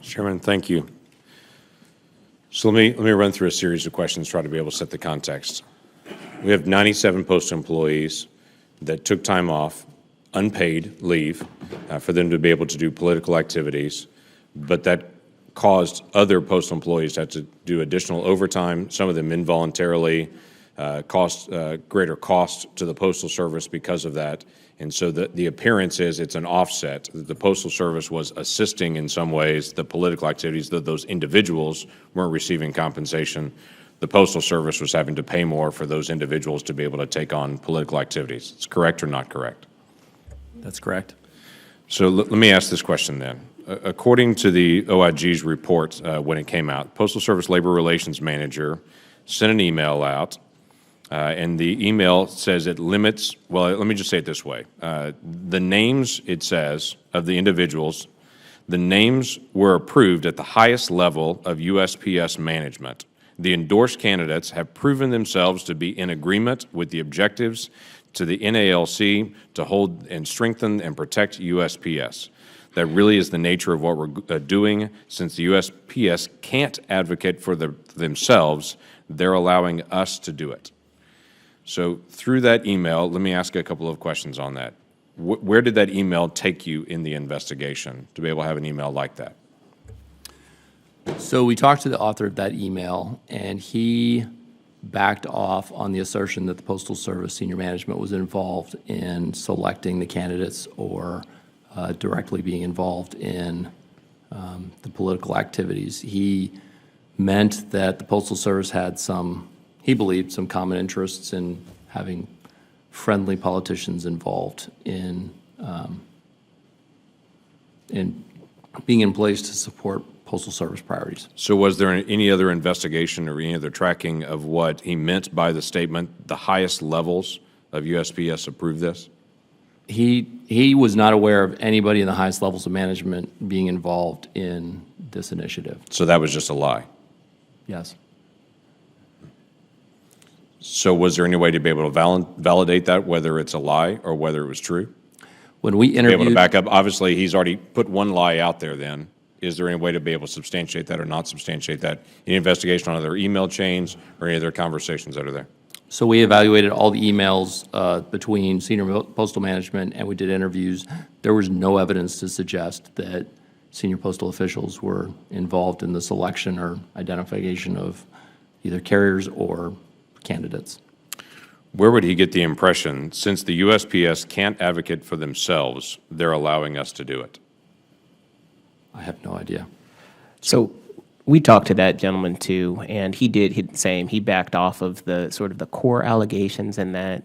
Chairman, thank you. So let me run through a series of questions, try to be able to set the context. We have 97 postal employees that took time off, unpaid leave, for them to be able to do political activities, but that caused other postal employees to have to do additional overtime, some of them involuntarily, greater cost to the Postal Service because of that. And so the appearance is it's an offset. The Postal Service was assisting in some ways the political activities, that those individuals weren't receiving compensation. The Postal Service was having to pay more for those individuals to be able to take on political activities. It's correct or not correct? That's correct. So let me ask this question then. According to the OIG's report when it came out, Postal Service Labor Relations Manager sent an email out, and the email says it limits, well, let me just say it this way. The names, it says, of the individuals, the names were approved at the highest level of USPS management. The endorsed candidates have proven themselves to be in agreement with the objectives to the NALC to hold and strengthen and protect USPS. That really is the nature of what we're doing. Since the USPS can't advocate for themselves, they're allowing us to do it. So through that email, let me ask a couple of questions on that. Where did that email take you in the investigation to be able to have an email like that? So we talked to the author of that email, and he backed off on the assertion that the Postal Service senior management was involved in selecting the candidates or directly being involved in the political activities. He meant that the Postal Service had he believed, some common interests in having friendly politicians involved in being in place to support Postal Service priorities. So was there any other investigation or any other tracking of what he meant by the statement, the highest levels of USPS approved this? He was not aware of anybody in the highest levels of management being involved in this initiative. So that was just a lie? Yes. So was there any way to be able to validate that, whether it's a lie or whether it was true? When we interviewed— Be able to back up. Obviously, he's already put one lie out there then. Is there any way to be able to substantiate that or not substantiate that? Any investigation on other email chains or any other conversations that are there? So we evaluated all the emails between senior postal management, and we did interviews. There was no evidence to suggest that senior postal officials were involved in the selection or identification of either carriers or candidates. Where would he get the impression, since the USPS can't advocate for themselves, they're allowing us to do it? I have no idea. So we talked to that gentleman too, and he backed off of the sort of the core allegations in that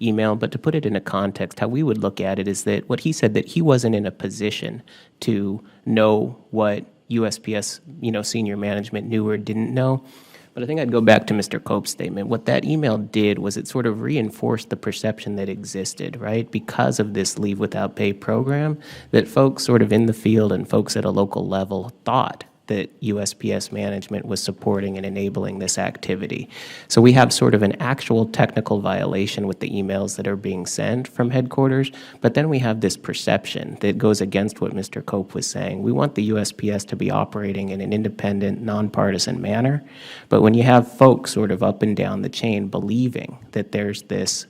email. But to put it into context, how we would look at it is that what he said, that he wasn't in a position to know what USPS, senior management knew or didn't know. But I think I'd go back to Mr. Cope's statement. What that email did was it sort of reinforced the perception that existed, right? Because of this leave without pay program, that folks sort of in the field and folks at a local level thought that USPS management was supporting and enabling this activity. So we have sort of an actual technical violation with the emails that are being sent from headquarters, but then we have this perception that goes against what Mr. Cope was saying. We want the USPS to be operating in an independent, nonpartisan manner, but when you have folks sort of up and down the chain believing that there's this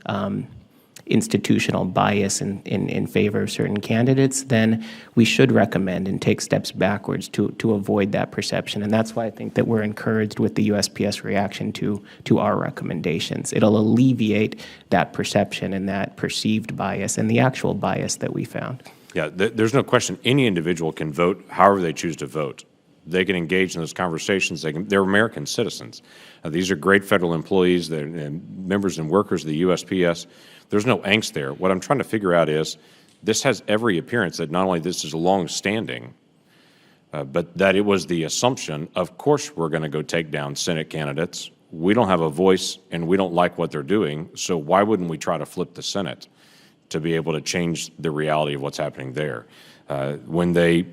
institutional bias in favor of certain candidates, then we should recommend and take steps backwards to avoid that perception. And that's why I think that we're encouraged with the USPS reaction to our recommendations. It'll alleviate that perception and that perceived bias and the actual bias that we found. Yeah, there's no question any individual can vote however they choose to vote. They can engage in those conversations. They're American citizens. These are great federal employees. They're members and workers of the USPS. There's no angst there. What I'm trying to figure out is this has every appearance that not only this is long-standing, but that it was the assumption, of course we're going to go take down Senate candidates. We don't have a voice and we don't like what they're doing, so why wouldn't we try to flip the Senate to be able to change the reality of what's happening there? When they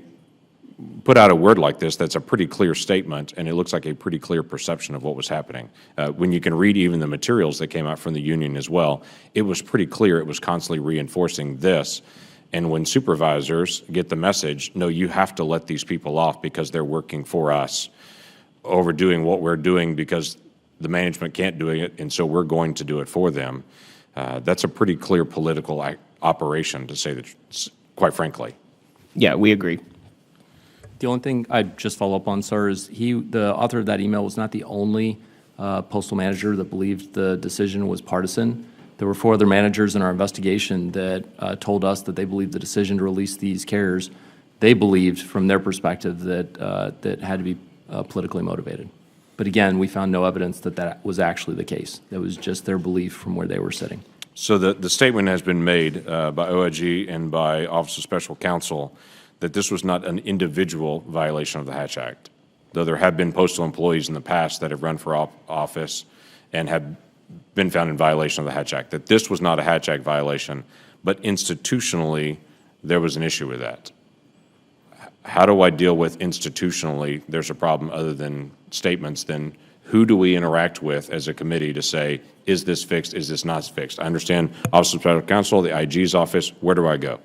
put out a word like this, that's a pretty clear statement, and it looks like a pretty clear perception of what was happening. When you can read even the materials that came out from the union as well, it was pretty clear it was constantly reinforcing this, And when supervisors get the message, no, you have to let these people off because they're working for us, overdoing what we're doing because the management can't do it, and so we're going to do it for them. That's a pretty clear political operation, to say that, quite frankly. Yeah, we agree. The only thing I'd just follow up on, sir, is the author of that email was not the only postal manager that believed the decision was partisan. There were 4 other managers in our investigation that told us that they believed the decision to release these carriers, they believed from their perspective that that had to be politically motivated. But again, we found no evidence that that was actually the case. That was just their belief from where they were sitting. So the statement has been made by OIG and by Office of Special Counsel that this was not an individual violation of the Hatch Act, though there have been postal employees in the past that have run for office and have been found in violation of the Hatch Act, that this was not a Hatch Act violation, but institutionally there was an issue with that. How do I deal with institutionally there's a problem other than statements? Then who do we interact with as a committee to say, is this fixed, is this not fixed? I understand Office of Special Counsel, the IG's office, where do I go?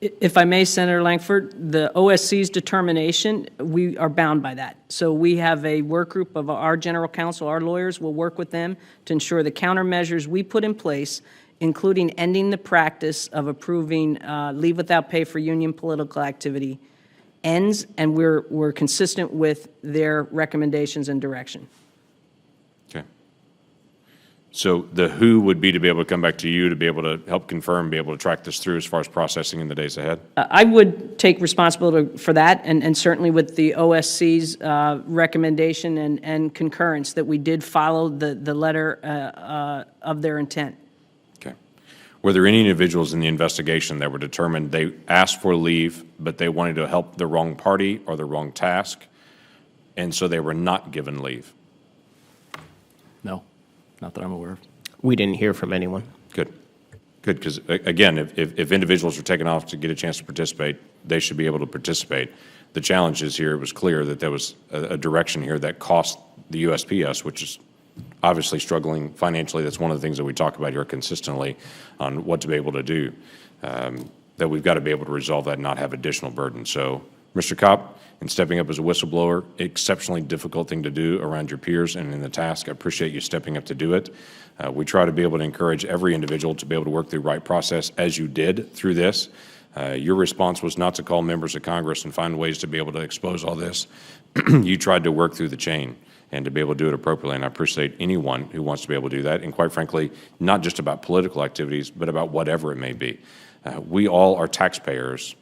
If I may, Senator Lankford, the OSC's determination, we are bound by that. So we have a work group of our general counsel, our lawyers will work with them to ensure the countermeasures we put in place, including ending the practice of approving leave without pay for union political activity, ends, and we're consistent with their recommendations and direction. Okay. So the who would be to be able to come back to you to be able to help confirm, be able to track this through as far as processing in the days ahead? I would take responsibility for that, and certainly with the OSC's recommendation and concurrence that we did follow the letter of their intent. Okay. Were there any individuals in the investigation that were determined they asked for leave, but they wanted to help the wrong party or the wrong task, and so they were not given leave? No, not that I'm aware of. We didn't hear from anyone. Good. Good, because again, if individuals are taken off to get a chance to participate, they should be able to participate. The challenge is here, it was clear that there was a direction here that cost the USPS, which is obviously struggling financially. That's one of the things that we talk about here consistently on what to be able to do, that we've got to be able to resolve that and not have additional burden. So, Mr. Kopp, in stepping up as a whistleblower, exceptionally difficult thing to do around your peers and in the task. I appreciate you stepping up to do it. We try to be able to encourage every individual to be able to work through the right process as you did through this. Your response was not to call members of Congress and find ways to be able to expose all this. You tried to work through the chain and to be able to do it appropriately, and I appreciate anyone who wants to be able to do that, and quite frankly, not just about political activities, but about whatever it may be. We all are taxpayers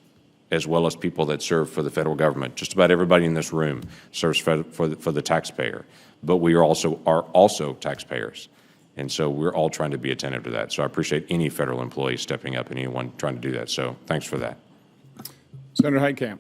as well as people that serve for the federal government. Just about everybody in this room serves for the taxpayer, but we are also taxpayers. And so we're all trying to be attentive to that. So I appreciate any federal employee stepping up and anyone trying to do that. So thanks for that. Senator Heitkamp.